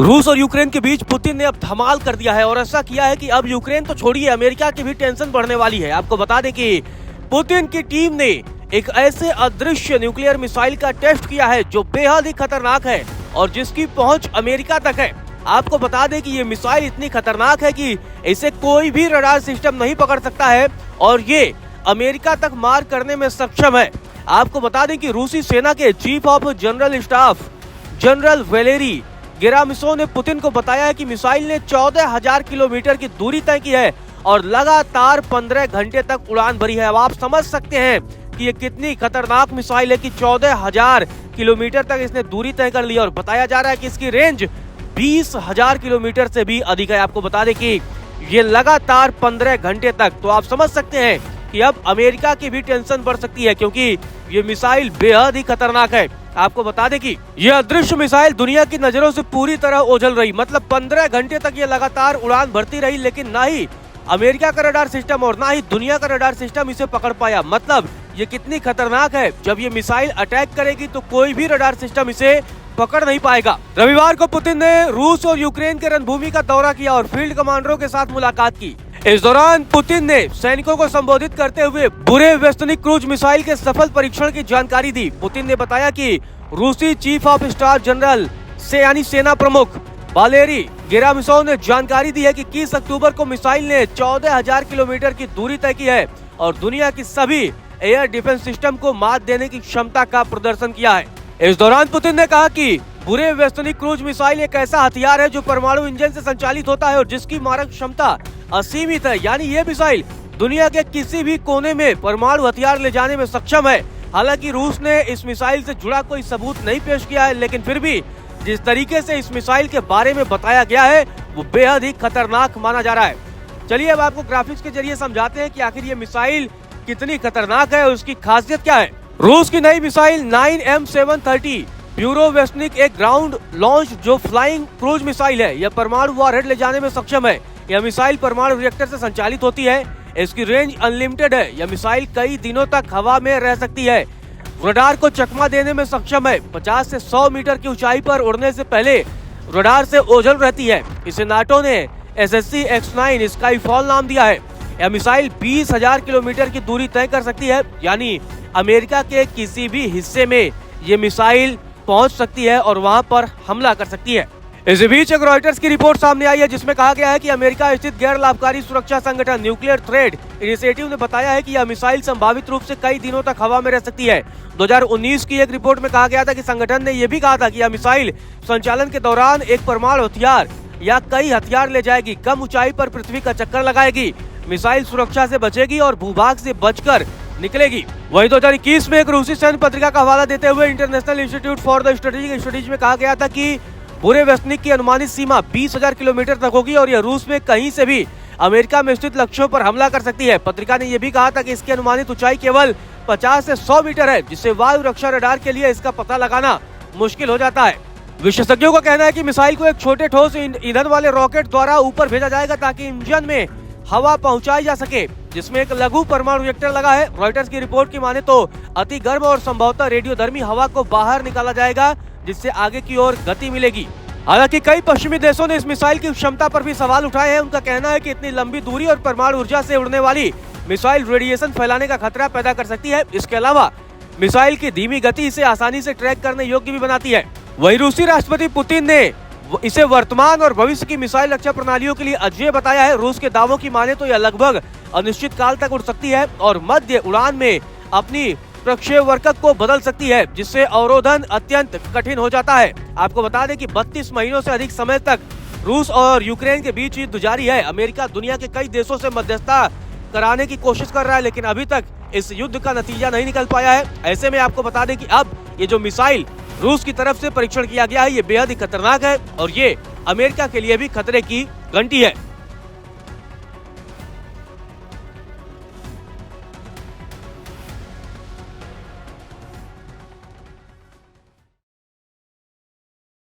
रूस और यूक्रेन के बीच पुतिन ने अब धमाल कर दिया है और ऐसा किया है कि अब यूक्रेन तो छोड़िए, अमेरिका की भी टेंशन बढ़ने वाली है। आपको बता दें कि पुतिन की टीम ने एक ऐसे अदृश्य न्यूक्लियर मिसाइल का टेस्ट किया है जो बेहद ही खतरनाक है और जिसकी पहुंच अमेरिका तक है। आपको बता दें कि ये मिसाइल इतनी खतरनाक है कि इसे कोई भी रडार सिस्टम नहीं पकड़ सकता है और ये अमेरिका तक मार करने में सक्षम है। आपको बता दें कि रूसी सेना के chief of general staff general Valery Gerasimov ने पुतिन को बताया है कि मिसाइल ने 14,000 किलोमीटर की दूरी तय की है और लगातार 15 घंटे तक उड़ान भरी है। अब आप समझ सकते हैं कि ये कितनी खतरनाक मिसाइल है कि 14,000 किलोमीटर तक इसने दूरी तय कर ली और बताया जा रहा है कि इसकी रेंज 20,000 किलोमीटर से भी अधिक है। आपको बता दें कि ये लगातार 15 घंटे तक, तो आप समझ सकते हैं कि अब अमेरिका की भी टेंशन बढ़ सकती है क्योंकि ये मिसाइल बेहद ही खतरनाक है। आपको बता दें कि ये अदृश्य मिसाइल दुनिया की नजरों से पूरी तरह ओझल रही, मतलब 15 घंटे तक ये लगातार उड़ान भरती रही, लेकिन ना ही अमेरिका का रडार सिस्टम और ना ही दुनिया का रडार सिस्टम इसे पकड़ पाया। मतलब ये कितनी खतरनाक है, जब ये मिसाइल अटैक करेगी तो कोई भी रडार सिस्टम इसे पकड़ नहीं पाएगा। रविवार को पुतिन ने रूस और यूक्रेन के रणभूमि का दौरा किया और फील्ड कमांडरों के साथ मुलाकात की। इस दौरान पुतिन ने सैनिकों को संबोधित करते हुए बुरेवेस्टनिक क्रूज मिसाइल के सफल परीक्षण की जानकारी दी। पुतिन ने बताया कि रूसी चीफ ऑफ स्टाफ जनरल से यानी सेना प्रमुख वालेरी गेरासिमोव ने जानकारी दी है कि 21 अक्टूबर को मिसाइल ने 14,000 किलोमीटर की दूरी तय की है और दुनिया की सभी एयर डिफेंस सिस्टम को मात देने की क्षमता का प्रदर्शन किया है। इस दौरान पुतिन ने कहा कि बुरेवेस्टनिक क्रूज मिसाइल एक ऐसा हथियार है जो परमाणु इंजन से संचालित होता है और जिसकी मारक क्षमता असीमित है, यानी ये मिसाइल दुनिया के किसी भी कोने में परमाणु हथियार ले जाने में सक्षम है। हालांकि रूस ने इस मिसाइल से जुड़ा कोई सबूत नहीं पेश किया है, लेकिन फिर भी जिस तरीके से इस मिसाइल के बारे में बताया गया है वो बेहद ही खतरनाक माना जा रहा है। चलिए अब आपको ग्राफिक्स के जरिए समझाते हैं कि आखिर ये मिसाइल कितनी खतरनाक है और उसकी खासियत क्या है। रूस की नई मिसाइल 9M730 बुरेवेस्टनिक एक ग्राउंड लॉन्च जो फ्लाइंग क्रूज मिसाइल है। यह परमाणु वॉरहेड ले जाने में सक्षम है। यह मिसाइल परमाणु रिएक्टर से संचालित होती है। इसकी रेंज अनलिमिटेड है। यह मिसाइल कई दिनों तक हवा में रह सकती है। रडार को चकमा देने में सक्षम है। 50 से 100 मीटर की ऊंचाई पर उड़ने से पहले रडार से ओझल रहती है। इसे नाटो ने SSC X9 स्काईफॉल नाम दिया है। यह मिसाइल 20,000 किलोमीटर की दूरी तय कर सकती है, यानी अमेरिका के किसी भी हिस्से में ये मिसाइल पहुंच सकती है और वहां पर हमला कर सकती है। इस बीच एक रॉयटर्स की रिपोर्ट सामने आई है जिसमें कहा गया है कि अमेरिका स्थित गैर लाभकारी सुरक्षा संगठन न्यूक्लियर थ्रेड इनिशिएटिव ने बताया है कि यह मिसाइल संभावित रूप से कई दिनों तक हवा में रह सकती है। 2019 की एक रिपोर्ट में कहा गया था कि संगठन ने यह भी कहा था कि यह मिसाइल संचालन के दौरान एक परमाणु हथियार या कई हथियार ले जाएगी, कम ऊंचाई पर पृथ्वी का चक्कर लगाएगी, मिसाइल सुरक्षा से बचेगी और भूभाग से बचकर निकलेगी। वहीं 2021 में एक रूसी सैन्य पत्रिका का हवाला देते हुए international institute for the strategic studies में कहा गया था कि बुरेवेस्टनिक की अनुमानित सीमा 20,000 किलोमीटर तक होगी और यह रूस में कहीं से भी अमेरिका में स्थित लक्ष्यों पर हमला कर सकती है। पत्रिका ने यह भी कहा था कि इसकी अनुमानित ऊंचाई केवल 50 से 100 मीटर है, जिससे वायु रक्षा रडार के लिए इसका पता लगाना मुश्किल हो जाता है। विशेषज्ञों का कहना है कि मिसाइल को एक छोटे ठोस ईंधन वाले रॉकेट द्वारा ऊपर भेजा जाएगा ताकि इंजन में हवा पहुंचाई जा सके, जिसमें एक लघु परमाणु रिएक्टर लगा है। रॉयटर्स की रिपोर्ट की माने तो अति गर्म और संभवतः रेडियोधर्मी हवा को बाहर निकाला जाएगा, जिससे आगे की ओर गति मिलेगी। हालांकि कई पश्चिमी देशों ने इस मिसाइल की क्षमता पर भी सवाल उठाए हैं। उनका कहना है कि इतनी लंबी दूरी और परमाणु ऊर्जा से उड़ने वाली मिसाइल रेडिएशन फैलाने का खतरा पैदा कर सकती है। इसके अलावा मिसाइल की धीमी गति इसे आसानी से ट्रैक करने योग्य भी बनाती है। वहीं रूसी राष्ट्रपति पुतिन ने इसे वर्तमान और भविष्य की मिसाइल रक्षा प्रणालियों के लिए अजेय बताया है। रूस के दावों की माने तो यह लगभग अनिश्चित काल तक उड़ सकती है और मध्य उड़ान में अपनी प्रक्षेपवरक को बदल सकती है, जिससे अवरोधन अत्यंत कठिन हो जाता है। आपको बता दें कि 32 महीनों से अधिक समय तक रूस और यूक्रेन के बीच युद्ध जारी है। अमेरिका दुनिया के कई देशों से मध्यस्थता कराने की कोशिश कर रहा है, लेकिन अभी तक इस युद्ध का नतीजा नहीं निकल पाया है। ऐसे में आपको बता दें कि अब ये जो मिसाइल रूस की तरफ से परीक्षण किया गया है, ये बेहद ही खतरनाक है और ये अमेरिका के लिए भी खतरे की घंटी है।